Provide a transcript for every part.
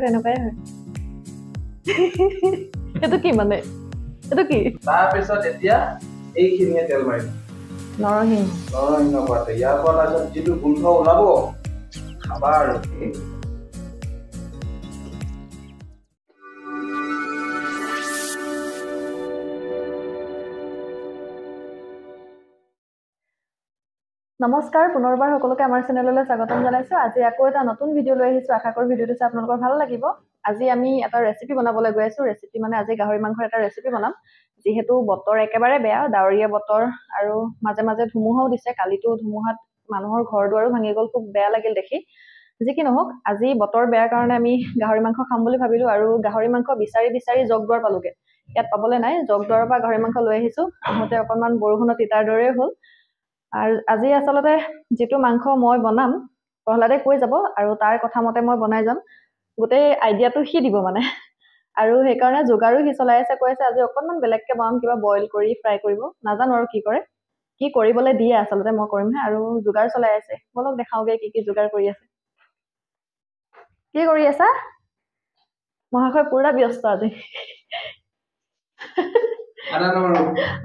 এনেকুৱাই হয় এটো কি মানে এটো কি তাৰ পিছত এতিয়া এইখিনিয়ে তেল মাৰিম নৰসিংহ পাত ইয়াৰ পৰা তাৰপিছত যিটো গোন্ধ ওলাব খাবা আৰু নমস্কাৰ পুনৰবাৰ সকলোকে আমাৰ চেনেললৈ স্বাগতম জনাইছো আজি আকৌ এটা নতুন ভিডিও লৈ আহিছো আশা কৰো ভিডিওটো চাই আপোনালোকৰ ভাল লাগিব আজি আমি এটা ৰেচিপি বনাবলৈ গৈ আছো ৰেচিপি মানে আজি গাহৰি মাংসৰ এটা ৰেচিপি বনাম যেহেতু বতৰ একেবাৰে বেয়া ডাৱৰীয়া বতৰ আৰু মাজে মাজে ধুমুহাও দিছে কালিটো ধুমুহাত মানুহৰ ঘৰ দুৱাৰো ভাঙি গ'ল খুব বেয়া লাগিল দেখি যি কি নহওক আজি বতৰ বেয়াৰ কাৰণে আমি গাহৰি মাংস খাম বুলি ভাবিলো আৰু গাহৰি মাংস বিচাৰি জগদুৱাৰ পালোগে ইয়াত পাবলৈ নাই জগদুৱাৰৰ পৰা গাহৰি মাংস লৈ আহিছো আহোঁতে অকণমান বৰষুণত তিতাৰ দৰে হ'ল আৰু আজি আসলতে যেটো মাংস মই বনাম প্ৰহ্লাদে কৈ যাব আৰু তাৰ কথা মতে মই বনাই যাম গোটেই আইডিয়াটো সি দিব মানে আৰু সেই কাৰণে যোগাৰো সি চলাই আছে কৈ আছে আজি অকণমান বেলেগকে বনাম কিবা বইল কৰি ফ্ৰাই কৰিব নাজানো আৰু কি কৰে কি কৰিবলৈ দিয়ে আসলতে মই কৰিমহে আৰু যোগাৰ চলাই আছে বলক দেখাওগে কি যোগাৰ কৰি আছে কি কৰি আছা মহাশয় পুৰা ব্যস্ত আজি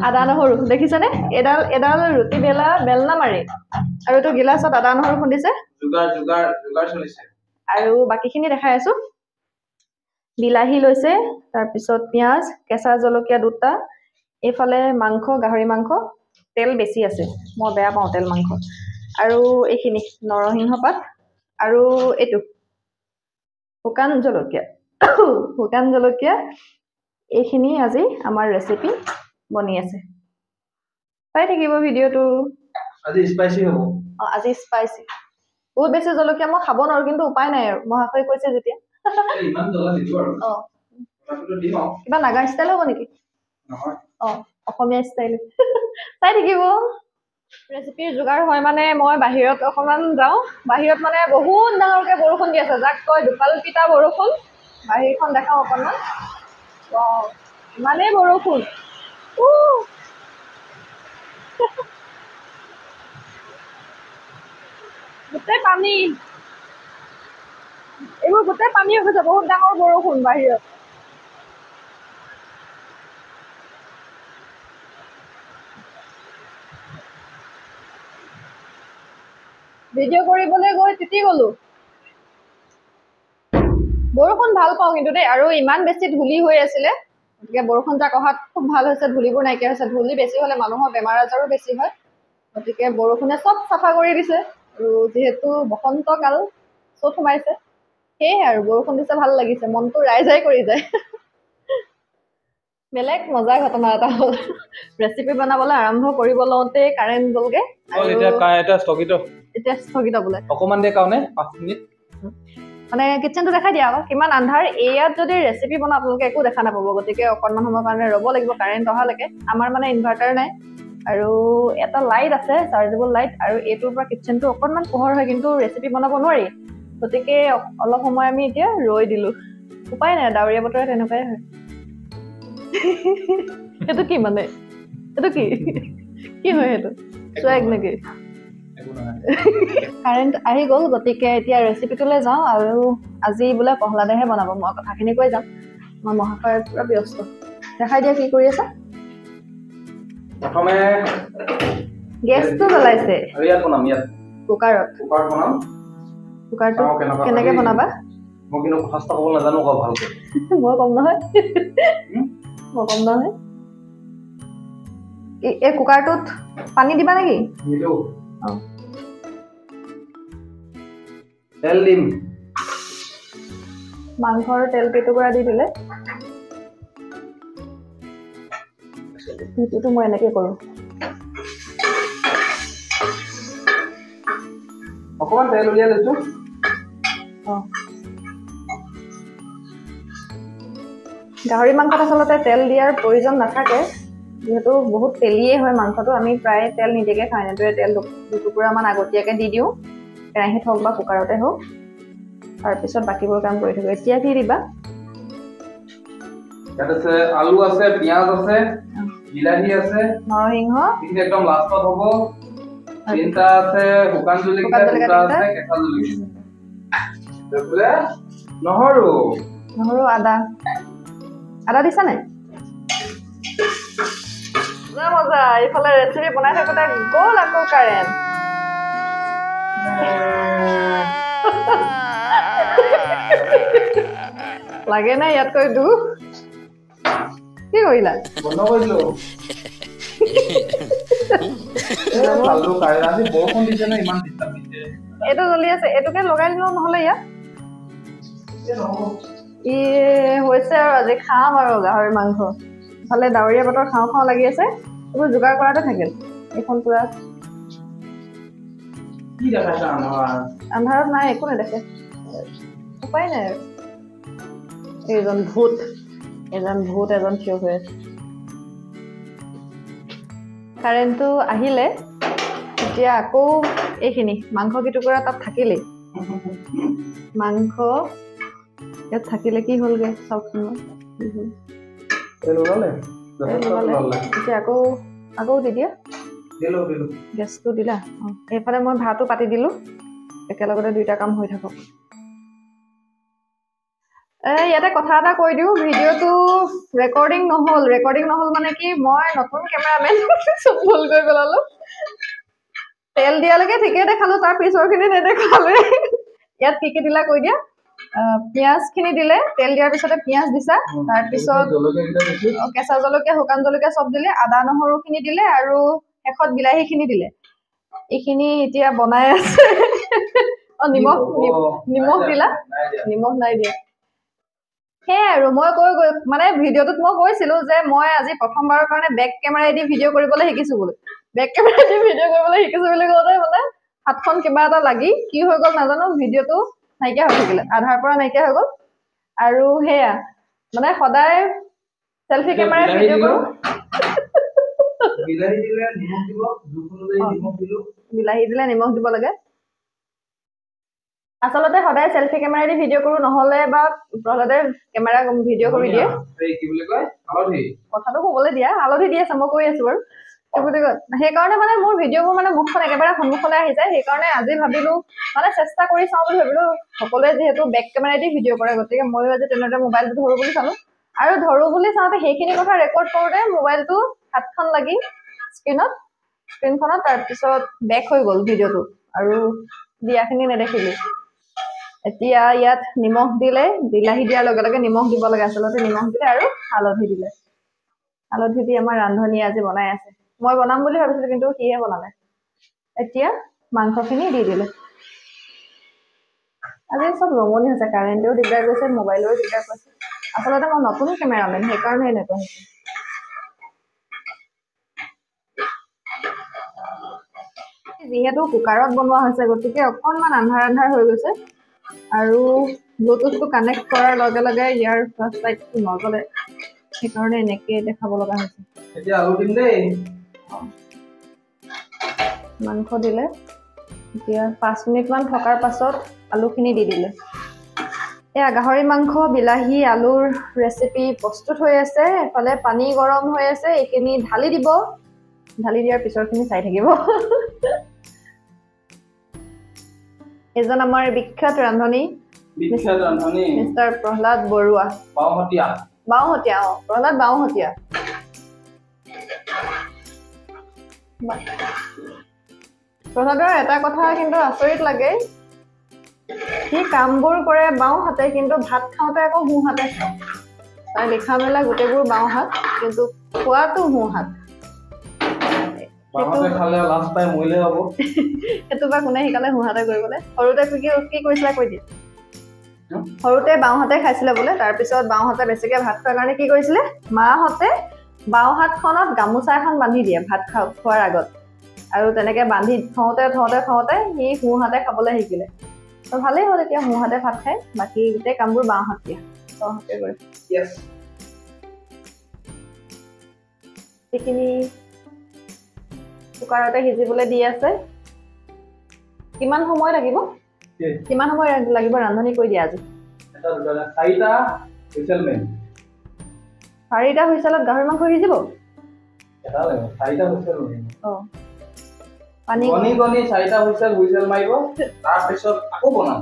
আদা নহৰু দেখিছানে এডাল ৰুটি বেলনা মাৰি আৰু এইটো গিলাসত আদা নহৰু খুন্দিছে যোগাৰ চলিছে আৰু বাকিখিনি দেখাই আছো বিলাহী লৈছে তাৰ পিছত পিয়াজ কেঁচা জলকীয়া দুটা এইফালে মাংস গাহৰি মাংস তেল বেছি আছে মই বেয়া পাওঁ তেল মাংস আৰু এইখিনি নৰসিংহ পাত আৰু এইটো শুকান জলকীয়া এইখিনি আজি আমাৰ ৰেচিপি বনি আছে চাই থাকিব ভিডিওটো আজি স্পাইসি হ'ব আজি স্পাইসি বহুত বেছি জলকীয়া মই খাব নোৱাৰো কিন্তু উপায় নাই আৰু মহাশয় কৈছে যেতিয়া ইমান জ্বলা দিছো আৰু কথাটো দিম আৰু কিবা নাগা ষ্টাইল হ'ব নেকি নহয় অসমীয়া ষ্টাইল চাই থাকিব ৰেচিপিৰ যোগাৰ হয় মানে মই বাহিৰত অকমান যাওঁ বাহিৰত মানে বহুত ডাঙৰকে বৰষুণ দি আছে যাক কয় দুপাল পিতা বৰষুণ বাহিৰখন দেখাও অকণমান ইমানেই বৰষুণ গোটেই পানী এইবোৰ গোটেই পানী হৈ গৈছে বহুত ডাঙৰ বৰষুণ বাহিৰত ভিডিঅ' কৰিবলৈ গৈ তিতি গলো বৰষুণ ভাল পাওঁ কিন্তু দেই আৰু ইমান বেছি ধূলি হৈ আছিলে গতিকে বৰষুণ যাক অহাত খুব ভাল হৈছে ধূলিবোৰ নাইকিয়া হৈছে ধূলি বেছি হ'লে মানুহৰ বেমাৰ আজাৰো বেছি হয় গতিকে বৰষুণে চব চাফা কৰি দিছে আৰু যিহেতু বসন্ত কাল চ'ত সোমাইছে সেয়েহে আৰু বৰষুণ দিছে ভাল লাগিছে মনটো ৰাইজাই কৰি যায় বেলেগ মজাৰ ঘটনা এটা হ'ল ৰেচিপি বনাবলৈ আৰম্ভ কৰিব লওঁতে কাৰেণ্ট গ'লগে এতিয়া স্থগিত বোলে অকমান দে কাৰণে 5 মিনিট মানে কিচেনটো দেখাই দিয়া আকৌ কিমান আন্ধাৰ ইয়াত যদি ৰেচিপি বনাও আপোনালোকে একো দেখা নাপাব গতিকে অকণমান সময়ৰ কাৰণে ৰ'ব লাগিব কাৰেণ্ট অহালৈকে আমাৰ মানে ইনভাৰ্টাৰ নাই আৰু এটা লাইট আছে চাৰ্জেবল লাইট আৰু এইটোৰ পৰা কিচেনটো অকণমান পোহৰ হয় কিন্তু ৰেচিপি বনাব নোৱাৰি গতিকে অলপ সময় আমি এতিয়া ৰৈ দিলো উপায় নাই ডাৱৰীয়া বতৰত এনেকুৱাই হয় এইটো কি মানে এইটো কি হয় সেইটো চুৱেগ নেকি কাৰেণ্ট আহি গ'ল গতিকে এতিয়া ৰেচিপিটোলৈ যাওঁ আৰু আজি বোলে প্ৰহ্লাদেহে বনাব মই কথাখিনি কৈ যাম মই মহাশয়ৰ পুৰা ব্যস্ত দেখাই দিয়া কি কৰি আছা প্ৰথমে গেছটো জ্বলাইছে ইয়াত বনাম কুকাৰ বনাম কুকাৰটো কেনেকে বনাবা মই কিন্তু ফাৰ্ষ্ট ক'ব নাজানো আকৌ ভালকৈ মই কম নহয় এই কুকাৰটোত পানী দিবা নেকি নিদিওঁ তেল দিম মাংসৰ তেল কেইটুকুৰা দি দিলে সেইটোতো মই এনেকৈ কৰোঁ অকণমান তেল উলিয়াই লৈছোঁ গাহৰি মাংসত আচলতে তেল দিয়াৰ প্ৰয়োজন নাথাকে যেহেতু বহুত তেলিয়ে হয় মাংসটো আমি প্ৰায় তেল নিদিয়াকৈ খাওঁ এনেদৰে তেল দুটুকুৰামান আগতীয়াকৈ দি দিওঁ কেৰাহীত হওক বা কুকাৰতে হওক তাৰপিছত বাকীবোৰ কাম কৰি থাকোঁ এতিয়া কি দিবা ইয়াত আছে আলু আছে পিঁয়াজ আছে বিলাহী আছে নৰসিংহ এইখিনি একদম লাষ্টত হ'ব তিনিটা আছে শুকান জলকীয়া দুটা আছে কেঁচা জলকীয়া নহৰু আদা দিছা নাই মজা এইফালে ৰেচিপি বনাই থাকোঁতে গ'ল আকৌ কাৰেণ্ট লাগে নাই ইয়াতকৈ দুখ কি কৰিলা বন্ধ কৰিলো বৰষুণ দিছে ন ইমান ডিষ্টাৰ্ব দিছে এইটো জ্বলি আছে এইটোকে লগাই দিলো নহ'লে ইয়াত ই হৈছে আৰু আজি খাম আৰু গাহৰি মাংস ইফালে ডাৱৰীয়া বতৰ খাওঁ খাওঁ লাগি আছে এইবোৰ যোগাৰ কৰাতে থাকিল এইখন পুৰা কি দেখাইছা আন্ধাৰত নাই একো নেদেখে উপায় নাই আৰু এজন ভূত এজন থিয় হৈ আছে কাৰেণ্টটো আহিলে এতিয়া আকৌ এইখিনি মাংস কিটুকুৰা তাত থাকিলেই মাংস ইয়াত থাকিলে কি হ'লগে চাওকচোন এতিয়া আকৌ দি দিয়া গেছটো দিলা এইফালে মই ভাতো পাতি দিলো একেলগতে দুইটা কাম হৈ থাকক ইয়াতে কথা এটা কৈ দিওঁ ভিডিঅ'টো ৰেকৰ্ডিং নহ'ল মানে কি মই নতুন কেমেৰামেন চব ভুল কৰি পেলালো তেল দিয়ালৈকে ঠিকেই দেখালো তাৰ পিছৰখিনি নেদেখালোৱে ইয়াত কি দিলা কৈ দিয়া পিঁয়াজখিনি দিলে তেল দিয়াৰ পিছতে পিঁয়াজ দিছা তাৰপিছত কেঁচা জলকীয়া শুকান জলকীয়া চব দিলে আদা নহৰুখিনি দিলে আৰু শেষত বিলাহীখিনি দিলে এইখিনি এতিয়া বনাই আছে নিমখ দিলা নিমখ নাই দিয়া সেয়াই আৰু মই মানে ভিডিঅ'টোত মই কৈছিলো যে মই আজি প্ৰথমবাৰৰ কাৰণে বেক কেমেৰাইদি ভিডিঅ' কৰিবলৈ শিকিছো বুলি বেক কেমেৰাইদি ভিডিঅ' কৰিবলৈ শিকিছো বুলি কওঁতে মানে হাতখন কিবা এটা লাগি কি হৈ গ'ল নাজানো ভিডিঅ'টো নাইকিয়া হৈ থাকিলে আধাৰ পৰা নাইকিয়া হৈ গ'ল আৰু সেয়া মানে সদায় সেলফি কেমেৰাই ভিডিঅ' কৰো বিলাহী দিলে নিমখ দিব লাগে আচলতে সদায় সেলফি কেমেৰাইদি ভিডিঅ' কৰো নহ'লে বা প্ৰহ্লাদে কেমেৰা ভিডিঅ' কৰি দিয়ে কথাটো ক'বলৈ দিয়া হালধি দি আছে মই কৈ আছো বাৰু সেইকাৰণে মানে মোৰ ভিডিঅ'বোৰ মানে মুখখন একেবাৰে সন্মুখলৈ আহি যায় সেইকাৰণে আজি ভাবিলো মানে চেষ্টা কৰি চাওঁ বুলি ভাবিলো সকলোৱে যিহেতু বেক কেমেৰাইদি ভিডিঅ' কৰে গতিকে ময়ো আজি তেনেদৰে মোবাইলটো ধৰো বুলি চালো আৰু ধৰো বুলি চাওঁতে সেইখিনি কথা ৰেকৰ্ড কৰোঁতে মোবাইলটো হাতখন লাগি স্ক্ৰীনখনত তাৰপিছত বেক হৈ গ'ল ভিডিঅ'টো আৰু দিয়াখিনি নেদেখিলো এতিয়া ইয়াত নিমখ দিলে বিলাহী দিয়াৰ লগে লগে নিমখ দিব লাগে আচলতে নিমখ দিলে আৰু হালধি দিলে হালধি দি আমাৰ ৰান্ধনি আজি বনাই আছে মই বনাম বুলি ভাবিছিলো কিন্তু সিহে বনালে এতিয়া মাংসখিনি দি দিলে আজি চব ৰমনি হৈছে কাৰেণ্টেও দিগদাৰ কৰিছে মোবাইলেও দিগদাৰ কৰিছে আচলতে মই নতুন কেমেৰামেন সেইকাৰণে এনেকুৱা হৈছে যিহেতু কুকাৰত বনোৱা হৈছে গতিকে অকণমান আন্ধাৰ হৈ গৈছে আৰু ব্লুটুথটো কানেক্ট কৰাৰ লগে লগে ইয়াৰ ফ্লাছ লাইটটো নজ্বলে সেইকাৰণে এনেকৈ দেখাব লগা হৈছে এতিয়া আলু দিম দেই মাংস দিলে এতিয়া 5 মিনিটমান থকাৰ পাছত আলুখিনি দি দিলে এয়া গাহৰি মাংস বিলাহী আলুৰ ৰেচিপি প্ৰস্তুত হৈ আছে এফালে পানী গৰম হৈ আছে এইখিনি ঢালি দিয়াৰ পিছৰখিনি চাই থাকিব এজন আমাৰ বিখ্যাত ৰান্ধনি মিষ্টাৰ প্ৰহ্লাদ বৰুৱা বাওহতীয়া প্ৰহ্লাদ বাওহতীয়া প্ৰহ্লাদৰ এটা কথা কিন্তু আচৰিত লাগে সি কামবোৰ কৰে বাওঁ হাতে কিন্তু ভাত খাওঁতে আকৌ সোঁ হাতে খায় তাৰ লিখা মেলা গোটেইবোৰ বাওঁ হাত কিন্তু খোৱাটো সোঁ হাত সেইটো বা কোনে শিকালে সোঁ হাতে কৰিবলৈ সৰুতে কি কৰিছিলে কৈ দিয়ে সৰুতে বাওঁ হাতে খাইছিলে বোলে তাৰপিছত বাওঁ হাতে বেছিকৈ ভাত খোৱাৰ কাৰণে কি কৰিছিলে মাহঁতে বাওঁ হাতখনত গামোচা এখন বান্ধি দিয়ে ভাত খোৱাৰ আগত আৰু তেনেকৈ বান্ধি থওঁতে সি সোঁ হাতে খাবলৈ শিকিলে তো ভালেই হ'ল এতিয়া সোঁ হাতে ভাত খায় বাকী গোটেই কামবোৰ বাওঁ হাত দিয়ে সেইখিনি কুকাৰতে সিজিবলৈ দি আছে কিমান সময় লাগিব ৰান্ধনি কৈ দিয়া আজি 4টা হুইচেলত গাহৰি মাংস সিজিব পানী গনি 4টা হুইচেল মাৰিব তাৰপিছত আকৌ বনাম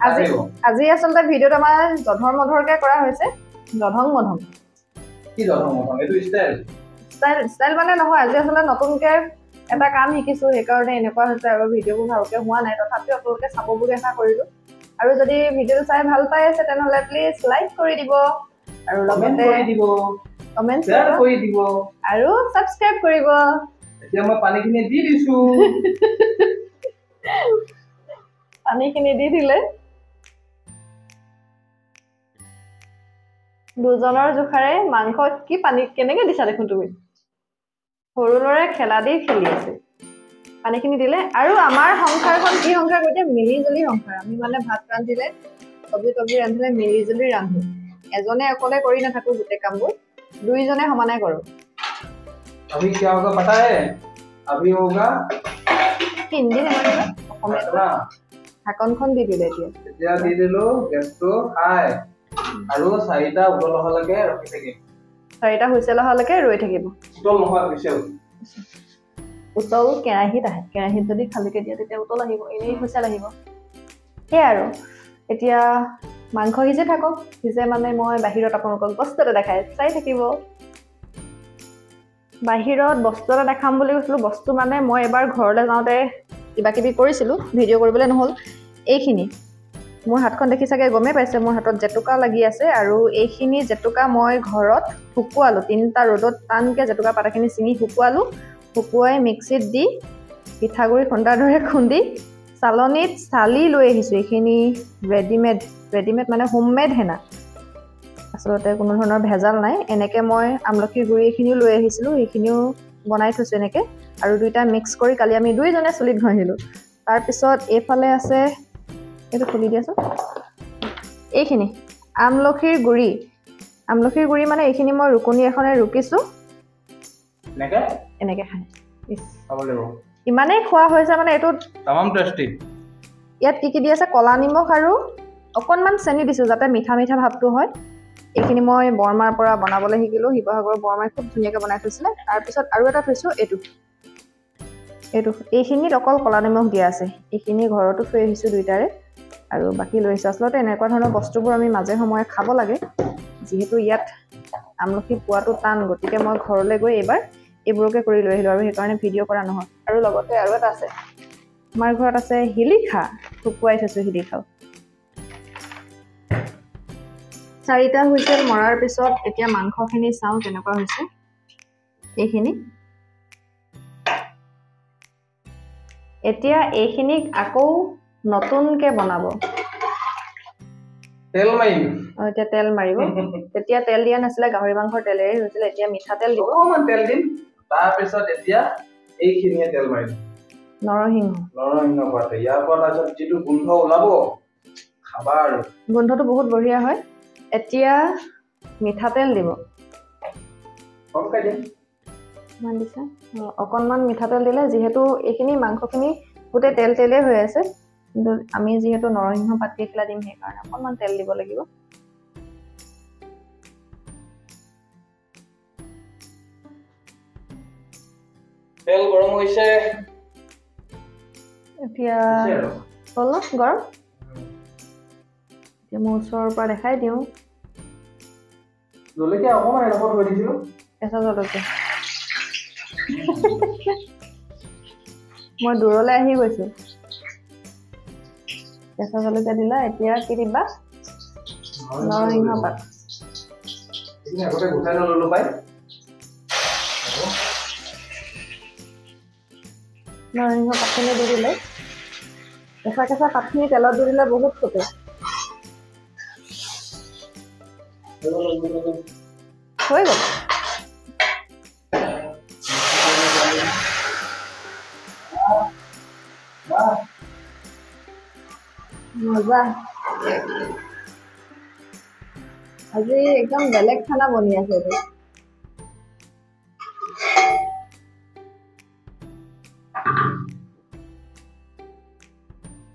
আজি আচলতে ভিডিঅ'টো আমাৰ জধৰ মধৰকে কৰা হৈছে জধং মধং কি জধং মধং এইটো ষ্টাইল মানে নহয় আজি আচলতে নতুনকে এটা কাম শিকিছো সেইকাৰণে এনেকুৱা হৈছে আৰু ভিডিঅ'বোৰ ভালকে হোৱা নাই তথাপিও আপোনালোকে চাব বুলি আশা কৰিলো আৰু যদি ভিডিঅ'টো চাই ভাল পাই আছে তেনেহ'লে প্লিজ লাইক কৰি দিব আৰু লগতে কমেন্ট কৰি দিব আৰু সাবস্ক্ৰাইব কৰিব এতিয়া মই পানীখিনি দি দিছো পানীখিনি দি দিলে দুজনৰ জোখাৰে মাংস কি পানী কেনেকে দিছা দেখোন তুমি সৰু ল'ৰাই খেলা দি খেলি আছে পানীখিনি দিলে আৰু আমাৰ সংসাৰখন কি সংসাৰ কৈছে মিলিজুলি সংসাৰ আমি মানে ভাত ৰান্ধিলে চব্জি ৰান্ধিলে মিলিজুলি ৰান্ধো এজনে অকলে কৰি নাথাকো গোটেই কামবোৰ দুইজনে সমানে কৰো अभी क्या होगा पता है अभी होगा हिंदी में ढाकनখন দি দিলে এতিয়া দি দিলো গেছটো হাই আৰু 4টা উতল হলকে ৰখি থাকিম 4টা হুইসেল হলকে ৰৈ থাকিব উতল নহয় হুইসেল উতল কেৰাহীত আহে কেৰাহীত যদি খালিকে দিয়া তেতিয়া উতল আহিব এনেই হুইসেল আহিব হে আৰু এতিয়া মাংস হিজে থাকক হিজে মানে মই বাহিৰত আপোনালোকক বস্তুটো দেখাই চাই থাকিব বাহিৰত বস্তু এটা দেখাম বুলি কৈছিলো বস্তু মানে মই এবাৰ ঘৰলৈ যাওঁতে কিবা কিবি কৰিছিলো ভিডিঅ' কৰিবলৈ নহল এইখিনি মোৰ হাতখন দেখি চাগে গমে পাইছে মোৰ হাতত জেতুকা লাগি আছে আৰু এইখিনি জেতুকা মই ঘৰত শুকুৱালো 3টা ৰ'দত টানকে জেতুকা পাতাখিনি চিঙি শুকুৱাই মিক্সিত দি পিঠাগুৰি খুন্দাৰ দৰে খুন্দি চালনীত চালি লৈ আহিছো এইখিনি ৰেডিমেড মানে হোমমেড হেনা আচলতে কোনো ধৰণৰ ভেজাল নাই এনেকে মই আমলখিৰ গুৰি এইখিনিও লৈ আহিছিলো এইখিনিও বনাই থৈছো এনেকে আৰু দুইটা মিক্স কৰি কালি আমি দুইজনে চুলিত ঘঁহিলো তাৰ পিছত এইফালে আছে এইটো খুলি দিয়াছো এইখিনি আমলখিৰ গুৰি মানে এইখিনি মই ৰুকনি এখনে ৰুকিছো এনেকে খাই ইমানেই খোৱা হৈছে মানে এইটো তামাম টেষ্টি ইয়াত কি দি আছে কলা নিমখ আৰু অকনমান চেনি দিছো যাতে মিঠা ভাৱটো হয় এইখিনি মই বৰমাৰ পৰা বনাবলৈ শিকিলো শিৱসাগৰৰ বৰমাই খুব ধুনীয়াকৈ বনাই থৈছিলে তাৰ পিছত আৰু এটা থৈছো এইটো এইখিনিত অকল কলা নিমখ দিয়া আছে এইখিনি ঘৰতো থৈ আহিছো দুইটাৰে আৰু বাকি লৈ আহিছো আচলতে এনেকুৱা ধৰণৰ বস্তুবোৰ আমি মাজে সময়ে খাব লাগে যিহেতু ইয়াত আমলখি পোৱাটো টান গতিকে মই ঘৰলৈ গৈ এবাৰ এইবোৰকে কৰি লৈ আহিলো আৰু সেইকাৰণে ভিডিঅ' কৰা নহয় আৰু লগতে আৰু এটা আছে আমাৰ ঘৰত আছে হিলিখা শুকুৱাই থৈছো হিলিখাও 4টা হুইসেল মৰাৰ পিছত এতিয়া মাংসখিনি চাও কেনেকুৱা হৈছে এইখিনি এতিয়া এইখিনিক আকৌ নতুনকে বনাব তেল মাৰিম এতিয়া তেল মাৰিব তেতিয়া তেল দিয়া নাছিলে গাহৰি মাংসৰ তেলেৰে হৈছিল এতিয়া মিঠাতেল দিব অকমান তেল দিম তাৰ পিছত এতিয়া এইখিনিয়ে তেল মাৰিম নৰসিংহ পাত ইয়াৰ পৰা তাৰপিছত যিটো গোন্ধ ওলাব খাবা আৰু গোন্ধটো বহুত বঢ়িয়া হয় এতিয়া মিঠাতেল দিব কমকৈ দিম মান দিছে অকনমান মিঠাতেল দিলে যিহেতু এইখিনি মাংসখিনি গোটেই তেলেই হৈ আছে কিন্তু আমি যিহেতু নৰসিংহ পাত কেইটা দিম সেইকাৰণে অকনমান তেল দিব লাগিব তেল গৰম হৈছে এতিয়া হ'ল গৰম এতিয়া মই ওচৰৰ পৰা দেখাই দিওঁ জলকীয়া অকমান এডোখৰ থৈ দিছিলো কেঁচা জলকীয়া মই দূৰলৈ আহি গৈছো কেঁচা জলকীয়া দিলা এতিয়া কি দিবা নৰসিংহ পাত এইখিনি আগতে গুচাই ললো পাই নৰসিংহ পাতখিনি দি দিলে কেঁচা পাতখিনি তেলত দি দিলে বহুত ফুটে হৈ গ'ল মজা আজি একদম বেলেগ খানা বনি আছে এইটো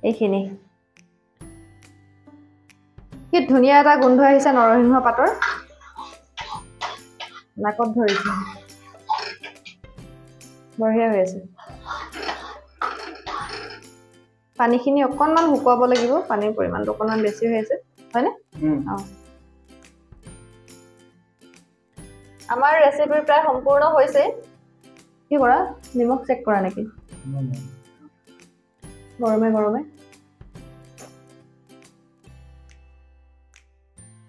এইখিনি কি ধুনীয়া এটা গোন্ধ আহিছে নৰসিংহ পাতৰ নাকত ধৰিছে বঢ়িয়া হৈ আছে পানীখিনি অকণমান শুকুৱাব লাগিব পানীৰ পৰিমাণটো অকণমান বেছি হৈ আছে হয়নে আমাৰ ৰেচিপি প্ৰায় সম্পূৰ্ণ হৈছে কি কৰা নিমখ চেক কৰা নেকি গৰমে গৰমে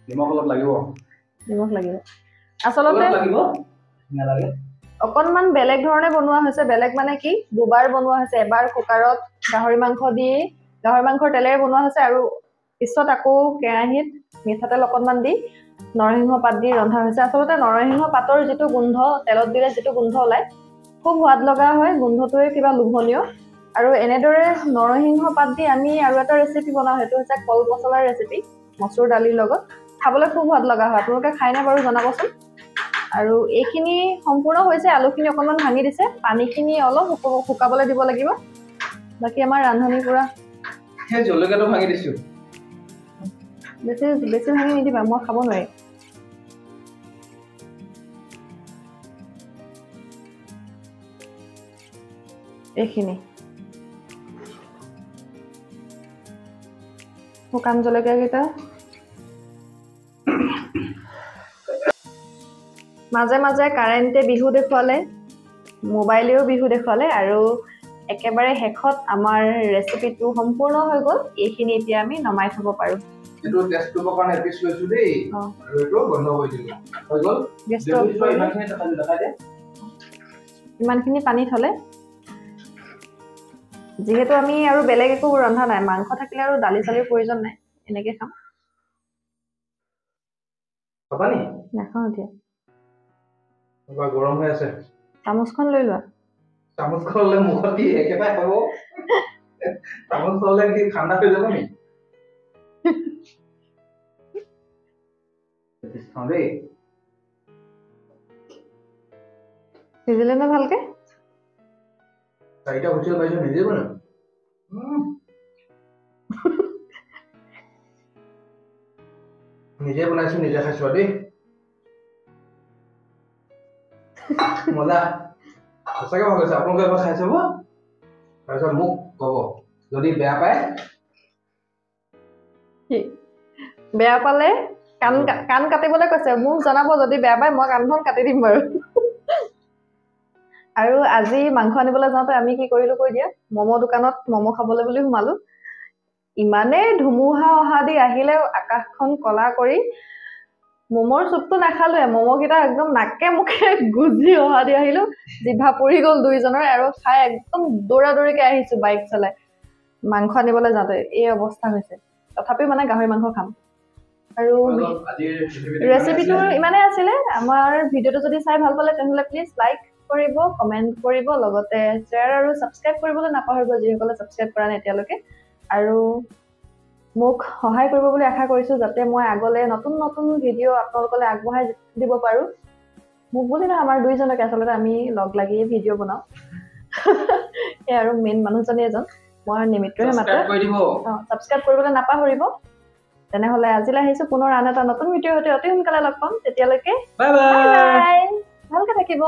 নিমখ অলপ লাগিব আচলতে লাগিব নালাগে অকণমান বেলেগ ধৰণে বনোৱা হৈছে বেলেগ মানে কি দুবাৰ বনোৱা হৈছে এবাৰ কুকাৰত গাহৰি মাংস দি গাহৰি মাংসৰ তেলেৰে বনোৱা হৈছে আৰু পিছত আকৌ কেৰাহীত মিঠাতেল অকণমান দি নৰসিংহ পাত দি ৰন্ধা হৈছে আচলতে নৰসিংহ পাতৰ যিটো গোন্ধ তেলত দিলে যিটো গোন্ধ ওলায় খুব সোৱাদ লগা হয় গোন্ধটোৱে কিবা লোভনীয় আৰু এনেদৰে নৰসিংহ পাত দি আমি আৰু এটা ৰেচিপি বনাওঁ সেইটো হৈছে কল পচলাৰ ৰেচিপি মচুৰ দালিৰ লগত খাবলৈ খুব সোৱাদ লগা হয় আপোনালোকে খায়নে বাৰু জনাবচোন আৰু এইখিনি সম্পূৰ্ণ হৈছে আলুখিনি অকণমান ভাঙি দিছে পানীখিনি অলপ শুকাবলৈ দিব লাগিব বাকী আমাৰ ৰান্ধনি পুৰা সেই জলকীয়াটো ভাঙি দিছো বেছি ভাঙি নিদিবা মই খাব নোৱাৰিম এইখিনি শুকান জলকীয়া কেইটা মাজে মাজে কাৰেণ্টে বিহু দেখুৱালে মোবাইলেও বিহু দেখুৱালে আৰু একেবাৰে শেষত আমাৰ ৰেচিপিটো সম্পূৰ্ণ হৈ গ'ল এইখিনি এতিয়া আমি নমাই থব পাৰো এটো টেষ্ট কৰিব কাৰণে এপিছ লৈছো দেই আৰু এটো বন্ধ হৈ দিলো হৈ গ'ল গেছটো ইমানখিনি দেখাই দে ইমানখিনি পানী থলে যিহেতু আমি আৰু বেলেগ একো ৰন্ধা নাই মাংস থাকিলে আৰু দালি চালিৰ প্ৰয়োজন নাই এনেকে খাম পাপানি নাখাওঁ এতিয়া বা গৰম হৈ আছে চামুচখন লৈ লোৱা চামুচখন লৈ মুখত দি একেবাৰে খাব চামুচ ল'লে কি ঠাণ্ডা হৈ যাব নি দেই সিজিলে নে ভালকে চাৰিটা হুইচেল পাইছো নিজে বনাম নিজে বনাইছো নিজে খাইছো দেই মজা সঁচাকে ভাল হৈছে আপোনালোকে এবাৰ খাই চাব তাৰপিছত মোক ক'ব যদি বেয়া পায় বেয়া পালে কাণ কাটিবলৈ কৈছে মোক জনাব যদি বেয়া পায় মই কাণখন কাটি দিম বাৰু আৰু আজি মাংস আনিবলৈ যাওঁতে আমি কি কৰিলো কৈ দিয়া ম'ম' দোকানত ম'ম' খাবলৈ বুলি সোমালো ইমানেই ধুমুহা অহা দি আহিলে আকাশখন কলা কৰি ম'মৰ চুপটো নাখালোৱে ম'ম'কেইটা একদম নাকে মুখে গুজি অহা দি আহিলো জিভা পৰি গ'ল দুইজনৰ আৰু খাই একদম দৌৰাদৌৰিকে আহিছো বাইক চলাই মাংস আনিবলৈ যাওঁতে এই অৱস্থা হৈছে তথাপিও মানে গাহৰি মাংস খাম আৰু ৰেচিপিটো ইমানে আছিলে আমাৰ ভিডিঅ'টো যদি চাই ভাল পালে তেনেহ'লে প্লিজ লাইক কৰিব কমেন্ট কৰিব লগতে শ্বেয়াৰ আৰু সাবস্ক্ৰাইব কৰিবলৈ নাপাহৰিব যিসকলে সাবস্ক্ৰাইব কৰা নাই এতিয়ালৈকে আৰু মোক সহায় কৰিব বুলি আশা কৰিছো যাতে মই আগলৈ নতুন নতুন ভিডিঅ' আপোনালোকলৈ আগবঢ়াই দিব পাৰো মোক বুলি নহয় আমাৰ দুইজনকে আচলতে আমি লগ লাগি ভিডিঅ' বনাওঁ এই আৰু মেইন মানুহজনী এজন মই নিমিত্ৰহে মাত্ৰ সাবস্ক্ৰাইব কৰিবলৈ নাপাহৰিব তেনেহ'লে আজিলৈ আহিছো পুনৰ আন এটা নতুন ভিডিঅ'ৰ সৈতে অতি সোনকালে লগ পাম তেতিয়ালৈকে বাই বাই ভালকে থাকিব